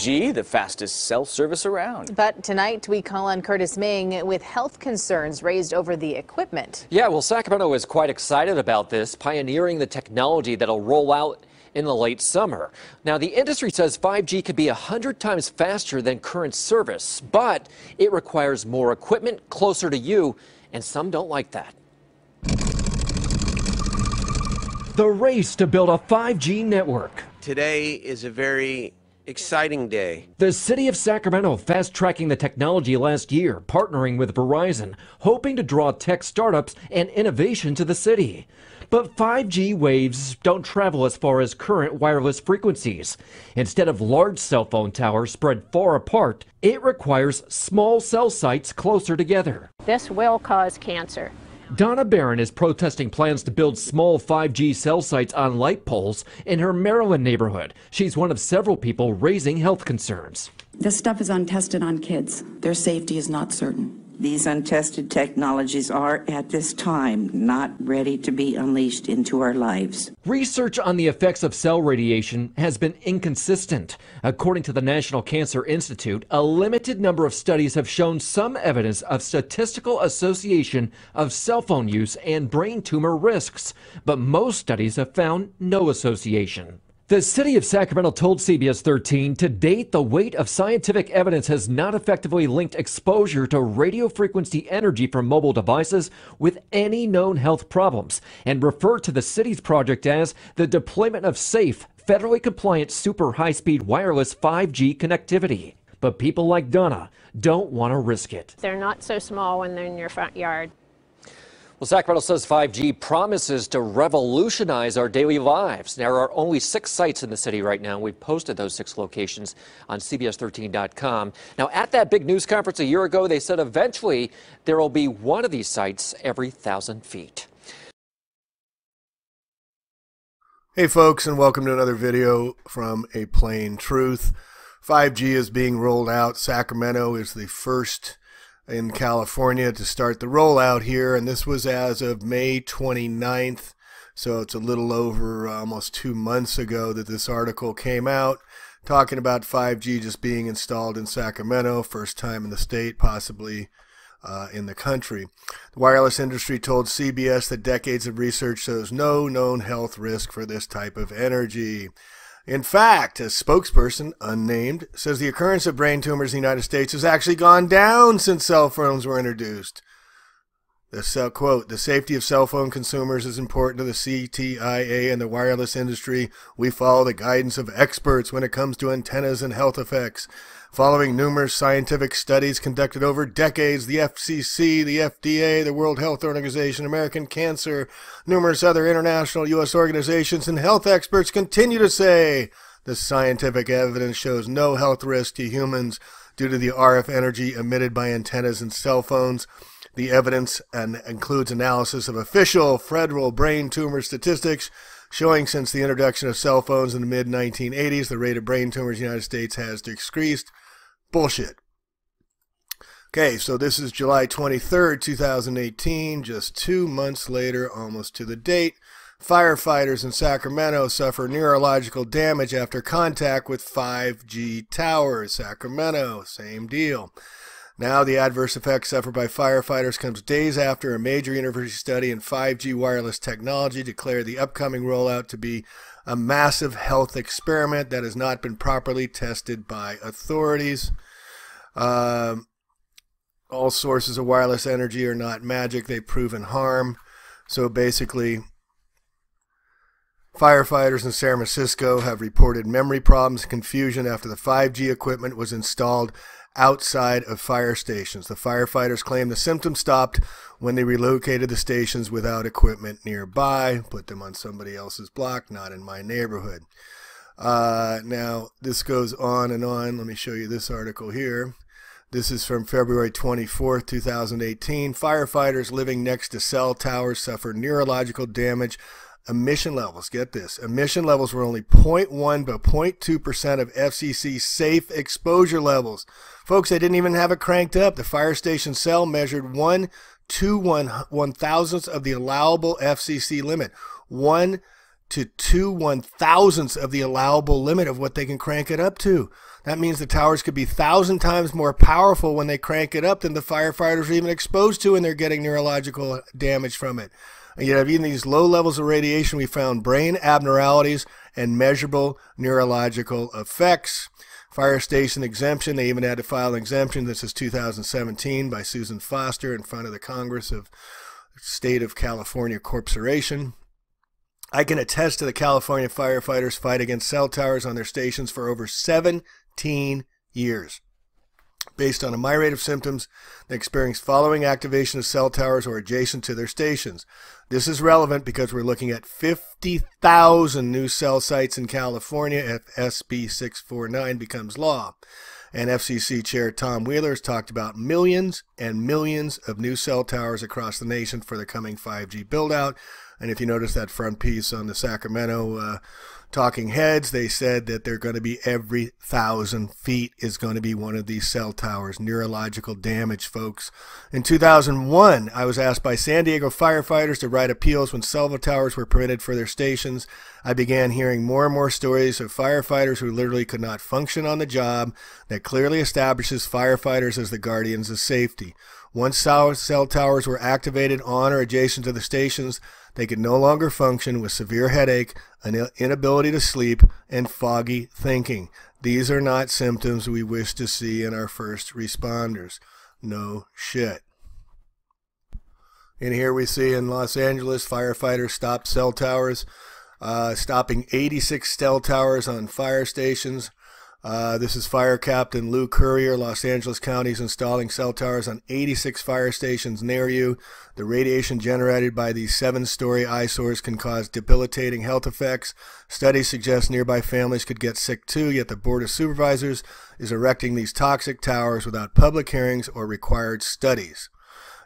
5G, the fastest cell service around. But tonight we call on Curtis Ming with health concerns raised over the equipment. Yeah, well, Sacramento is quite excited about this, pioneering the technology that'll roll out in the late summer. Now, the industry says 5G could be 100 times faster than current service, but it requires more equipment closer to you, and some don't like that. The race to build a 5G network. Today is a very exciting day. The city of Sacramento fast-tracking the technology last year, partnering with Verizon, hoping to draw tech startups and innovation to the city. But 5G waves don't travel as far as current wireless frequencies. Instead of large cell phone towers spread far apart, it requires small cell sites closer together. This will cause cancer. Donna Barron is protesting plans to build small 5G cell sites on light poles in her Maryland neighborhood. She's one of several people raising health concerns. This stuff is untested on kids. Their safety is not certain. These untested technologies are, at this time, not ready to be unleashed into our lives. Research on the effects of cell radiation has been inconsistent. According to the National Cancer Institute, a limited number of studies have shown some evidence of statistical association of cell phone use and brain tumor risks, but most studies have found no association. The city of Sacramento told CBS 13 to date the weight of scientific evidence has not effectively linked exposure to radio frequency energy from mobile devices with any known health problems, and referred to the city's project as the deployment of safe, federally compliant super high-speed wireless 5G connectivity. But people like Donna don't want to risk it. They're not so small when they're in your front yard. Well, Sacramento says 5G promises to revolutionize our daily lives. There are only 6 sites in the city right now. We've posted those 6 locations on CBS13.com. Now, at that big news conference a year ago, they said eventually there will be one of these sites every 1,000 feet. Hey, folks, and welcome to another video from A Plain Truth. 5G is being rolled out. Sacramento is the first in California to start the rollout here, and this was as of May 29th, so it's a little over almost 2 months ago that this article came out talking about 5G just being installed in Sacramento, first time in the state, possibly in the country. The wireless industry told CBS that decades of research shows no known health risk for this type of energy. In fact, a spokesperson, unnamed, says the occurrence of brain tumors in the United States has actually gone down since cell phones were introduced. Quote, the safety of cell phone consumers is important to the CTIA and the wireless industry. We follow the guidance of experts when it comes to antennas and health effects. Following numerous scientific studies conducted over decades, the FCC, the FDA, the World Health Organization, American Cancer, numerous other international U.S. organizations, and health experts continue to say the scientific evidence shows no health risk to humans due to the RF energy emitted by antennas and cell phones. The evidence includes analysis of official federal brain tumor statistics showing since the introduction of cell phones in the mid-1980s, the rate of brain tumors in the United States has decreased. Bullshit. Okay, so this is July 23rd, 2018, just 2 months later, almost to the date. Firefighters in Sacramento suffer neurological damage after contact with 5G towers. Sacramento, same deal. Now, the adverse effects suffered by firefighters comes days after a major university study in 5G wireless technology declared the upcoming rollout to be a massive health experiment that has not been properly tested by authorities. All sources of wireless energy are not magic. They've proven harm. So basically, firefighters in San Francisco have reported memory problems and confusion after the 5G equipment was installed outside of fire stations. The firefighters claim the symptoms stopped when they relocated the stations without equipment nearby, put them on somebody else's block, not in my neighborhood. Now, this goes on and on. Let me show you this article here. This is from February 24th, 2018. Firefighters living next to cell towers suffer neurological damage. Emission levels, get this, emission levels were only 0.1 but 0.2% of FCC safe exposure levels. Folks, they didn't even have it cranked up. The fire station cell measured 1/1,000th of the allowable FCC limit. 1 to 2/1000ths of the allowable limit of what they can crank it up to. That means the towers could be 1,000 times more powerful when they crank it up than the firefighters are even exposed to, and they're getting neurological damage from it. And yet, even these low levels of radiation, we found brain abnormalities and measurable neurological effects. Fire station exemption, they even had to file an exemption. This is 2017 by Susan Foster in front of the Congress of State of California Corporation. I can attest to the California firefighters' fight against cell towers on their stations for over 17 years. Based on a myriad of symptoms they experienced following activation of cell towers or adjacent to their stations. This is relevant because we're looking at 50,000 new cell sites in California if SB 649 becomes law. And FCC Chair Tom Wheeler has talked about millions and millions of new cell towers across the nation for the coming 5G build-out. And if you notice that front piece on the Sacramento Talking Heads, they said that they're going to be every 1,000 feet is going to be one of these cell towers. Neurological damage, folks. In 2001, I was asked by San Diego firefighters to write appeals when cell towers were permitted for their stations. I began hearing more and more stories of firefighters who literally could not function on the job. That clearly establishes firefighters as the guardians of safety. Once cell towers were activated on or adjacent to the stations, they could no longer function with severe headache, an inability to sleep, and foggy thinking. These are not symptoms we wish to see in our first responders. No shit. And here we see in Los Angeles, firefighters stopped cell towers, stopping 86 cell towers on fire stations. This is Fire Captain Lou Courier. Los Angeles County is installing cell towers on 86 fire stations near you. The radiation generated by these 7-story eyesores can cause debilitating health effects. Studies suggest nearby families could get sick too, yet the Board of Supervisors is erecting these toxic towers without public hearings or required studies.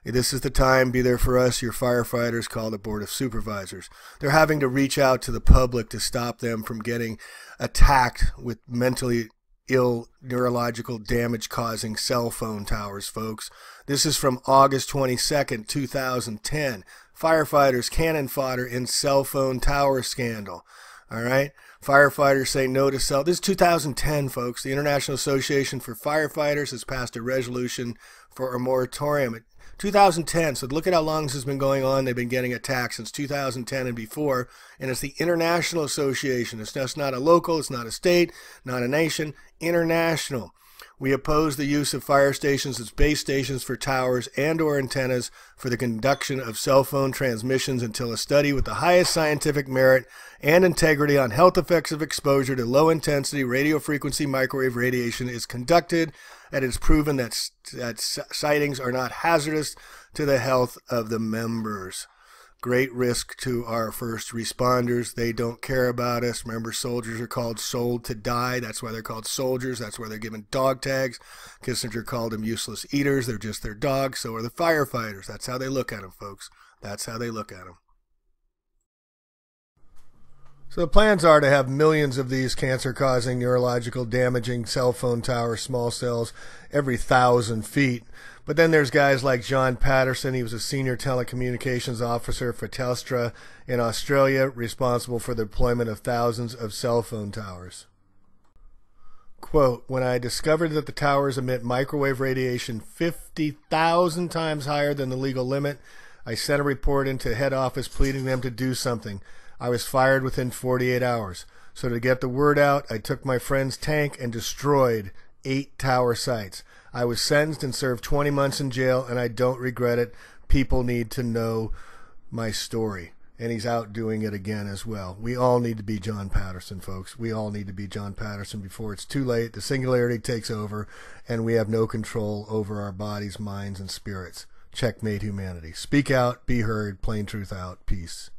This is the time, be there for us, your firefighters, call the Board of Supervisors. They're having to reach out to the public to stop them from getting attacked with mentally ill, neurological damage-causing cell phone towers, folks. This is from August 22nd, 2010. Firefighters cannon fodder in cell phone tower scandal. All right? Firefighters say no to cell. This is 2010, folks. The International Association for Firefighters has passed a resolution for a moratorium. 2010, so look at how long this has been going on. They've been getting attacked since 2010 and before, and it's the International Association. It's just not a local, it's not a state, not a nation, international. We oppose the use of fire stations as base stations for towers and or antennas for the conduction of cell phone transmissions until a study with the highest scientific merit and integrity on health effects of exposure to low-intensity radiofrequency microwave radiation is conducted, and it's proven that sightings are not hazardous to the health of the members. Great risk to our first responders. They don't care about us. Remember, soldiers are called sold to die. That's why they're called soldiers. That's why they're given dog tags. Kissinger called them useless eaters. They're just their dogs. So are the firefighters. That's how they look at them, folks. That's how they look at them. So the plans are to have millions of these cancer-causing, neurological, damaging cell phone towers, small cells, every 1,000 feet. But then there's guys like John Patterson. He was a senior telecommunications officer for Telstra in Australia, responsible for the deployment of thousands of cell phone towers. Quote, when I discovered that the towers emit microwave radiation 50,000 times higher than the legal limit, I sent a report into head office pleading them to do something. I was fired within 48 hours. So to get the word out, I took my friend's tank and destroyed 8 tower sites. I was sentenced and served 20 months in jail, and I don't regret it. People need to know my story. And he's out doing it again as well. We all need to be John Patterson, folks. We all need to be John Patterson before it's too late. The singularity takes over, and we have no control over our bodies, minds, and spirits. Checkmate humanity. Speak out, be heard, plain truth out. Peace.